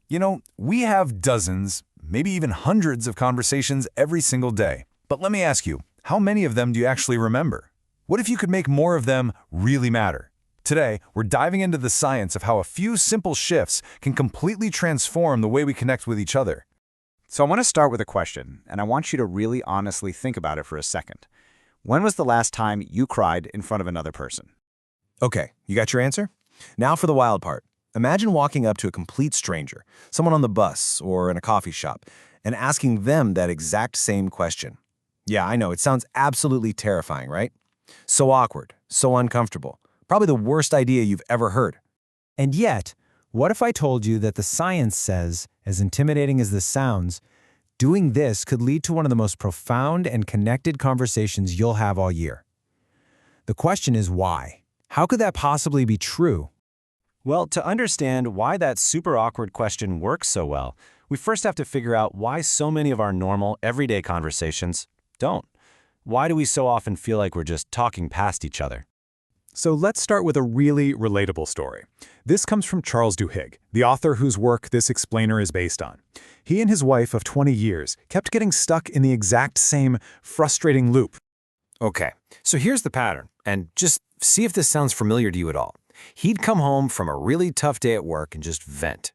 You know, we have dozens, maybe even hundreds of conversations every single day. But let me ask you, how many of them do you actually remember? What if you could make more of them really matter? Today, we're diving into the science of how a few simple shifts can completely transform the way we connect with each other. So I want to start with a question, and I want you to really honestly think about it for a second. When was the last time you cried in front of another person? Okay, you got your answer? Now for the wild part. Imagine walking up to a complete stranger, someone on the bus or in a coffee shop, and asking them that exact same question. Yeah, I know, it sounds absolutely terrifying, right? So awkward, so uncomfortable. Probably the worst idea you've ever heard. And yet, what if I told you that the science says, as intimidating as this sounds, doing this could lead to one of the most profound and connected conversations you'll have all year? The question is why? How could that possibly be true? Well, to understand why that super awkward question works so well, we first have to figure out why so many of our normal, everyday conversations don't. Why do we so often feel like we're just talking past each other? So let's start with a really relatable story. This comes from Charles Duhigg, the author whose work this explainer is based on. He and his wife of 20 years kept getting stuck in the exact same frustrating loop. Okay, so here's the pattern, and just see if this sounds familiar to you at all. He'd come home from a really tough day at work and just vent,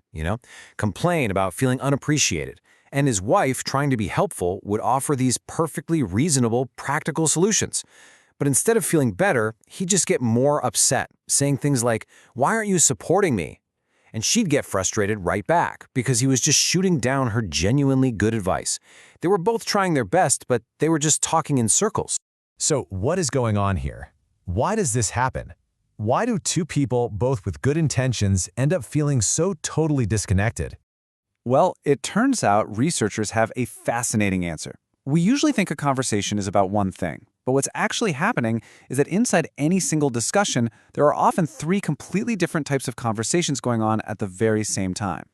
complain about feeling unappreciated. And his wife, trying to be helpful, would offer these perfectly reasonable, practical solutions. But instead of feeling better, he'd just get more upset, saying things like, "Why aren't you supporting me?" And she'd get frustrated right back because he was just shooting down her genuinely good advice. They were both trying their best, but they were just talking in circles. So what is going on here? Why does this happen? Why do two people, both with good intentions, end up feeling so totally disconnected? Well, it turns out researchers have a fascinating answer. We usually think a conversation is about one thing, but what's actually happening is that inside any single discussion, there are often three completely different types of conversations going on at the very same time.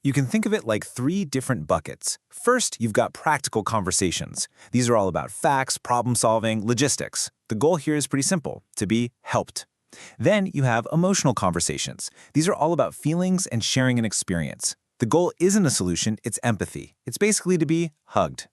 You can think of it like three different buckets. First, you've got practical conversations. These are all about facts, problem-solving, logistics. The goal here is pretty simple, to be helped. Then you have emotional conversations. These are all about feelings and sharing an experience. The goal isn't a solution, it's empathy. It's basically to be hugged.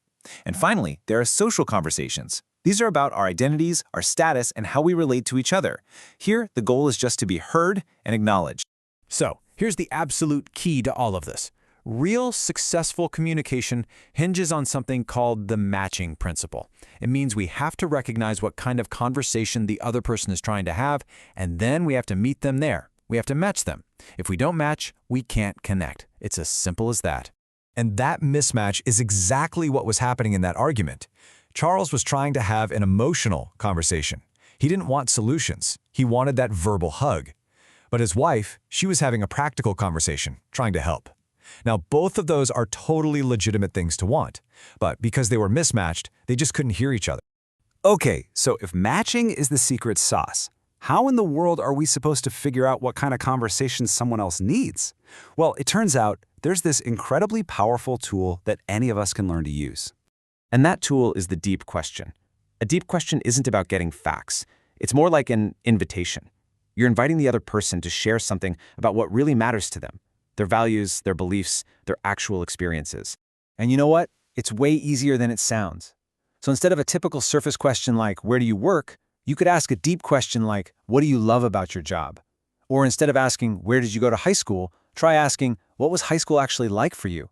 And finally, there are social conversations. These are about our identities, our status, and how we relate to each other. Here, the goal is just to be heard and acknowledged. So, here's the absolute key to all of this. Real successful communication hinges on something called the matching principle. It means we have to recognize what kind of conversation the other person is trying to have, and then we have to meet them there. We have to match them. If we don't match, we can't connect. It's as simple as that. And that mismatch is exactly what was happening in that argument. Charles was trying to have an emotional conversation. He didn't want solutions. He wanted that verbal hug. But his wife, she was having a practical conversation, trying to help. Now, both of those are totally legitimate things to want, but because they were mismatched, they just couldn't hear each other. Okay, so if matching is the secret sauce, how in the world are we supposed to figure out what kind of conversation someone else needs? Well, it turns out there's this incredibly powerful tool that any of us can learn to use. And that tool is the deep question. A deep question isn't about getting facts. It's more like an invitation. You're inviting the other person to share something about what really matters to them. Their values, their beliefs, their actual experiences. And you know what? It's way easier than it sounds. So instead of a typical surface question like, "Where do you work?" you could ask a deep question like, "What do you love about your job?" Or instead of asking, "Where did you go to high school?" try asking, "What was high school actually like for you?"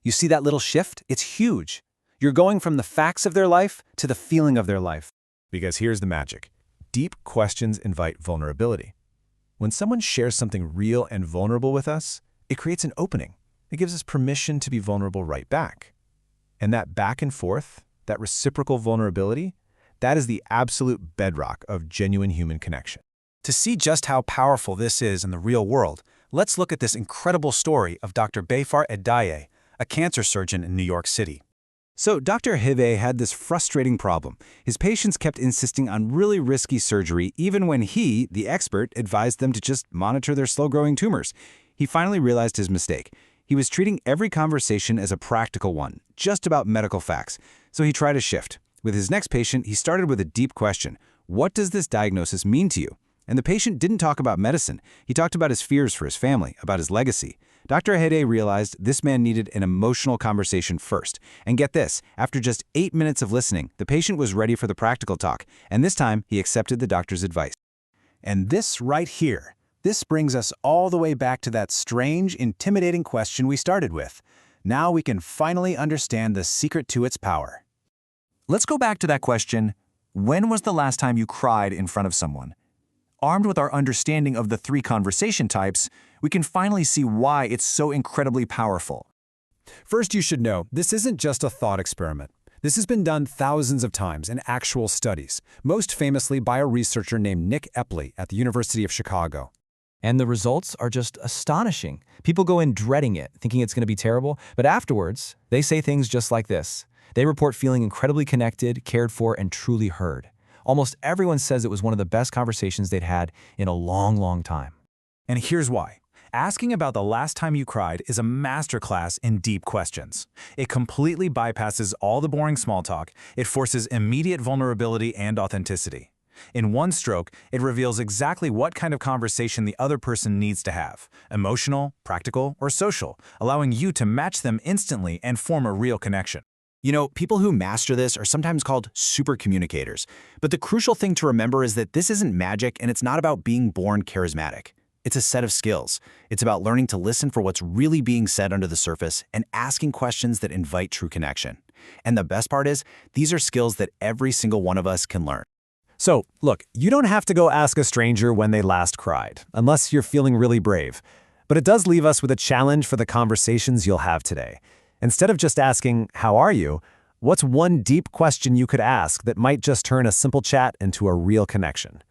You see that little shift? It's huge. You're going from the facts of their life to the feeling of their life. Because here's the magic. Deep questions invite vulnerability. When someone shares something real and vulnerable with us, it creates an opening. It gives us permission to be vulnerable right back. And that back and forth, that reciprocal vulnerability, that is the absolute bedrock of genuine human connection. To see just how powerful this is in the real world, let's look at this incredible story of Dr. Bayfar Eddaye, a cancer surgeon in New York City. So Dr. Hive had this frustrating problem. His patients kept insisting on really risky surgery even when he, the expert, advised them to just monitor their slow-growing tumors. He finally realized his mistake. He was treating every conversation as a practical one, just about medical facts. So he tried a shift. With his next patient, he started with a deep question. What does this diagnosis mean to you? And the patient didn't talk about medicine. He talked about his fears for his family, about his legacy. Dr. Hede realized this man needed an emotional conversation first. And get this, after just 8 minutes of listening, the patient was ready for the practical talk, and this time he accepted the doctor's advice. And this right here, this brings us all the way back to that strange, intimidating question we started with. Now we can finally understand the secret to its power. Let's go back to that question, when was the last time you cried in front of someone? Armed with our understanding of the 3 conversation types, we can finally see why it's so incredibly powerful. First, you should know, this isn't just a thought experiment. This has been done thousands of times in actual studies, most famously by a researcher named Nick Epley at the University of Chicago. And the results are just astonishing. People go in dreading it, thinking it's going to be terrible, but afterwards, they say things just like this. They report feeling incredibly connected, cared for, and truly heard. Almost everyone says it was one of the best conversations they'd had in a long, long time. And here's why. Asking about the last time you cried is a masterclass in deep questions. It completely bypasses all the boring small talk. It forces immediate vulnerability and authenticity. In one stroke, it reveals exactly what kind of conversation the other person needs to have, emotional, practical, or social, allowing you to match them instantly and form a real connection. You know, people who master this are sometimes called super communicators. But the crucial thing to remember is that this isn't magic and it's not about being born charismatic. It's a set of skills. It's about learning to listen for what's really being said under the surface and asking questions that invite true connection. And the best part is, these are skills that every single one of us can learn. So, look, you don't have to go ask a stranger when they last cried, unless you're feeling really brave. But it does leave us with a challenge for the conversations you'll have today. Instead of just asking, "How are you?" what's one deep question you could ask that might just turn a simple chat into a real connection?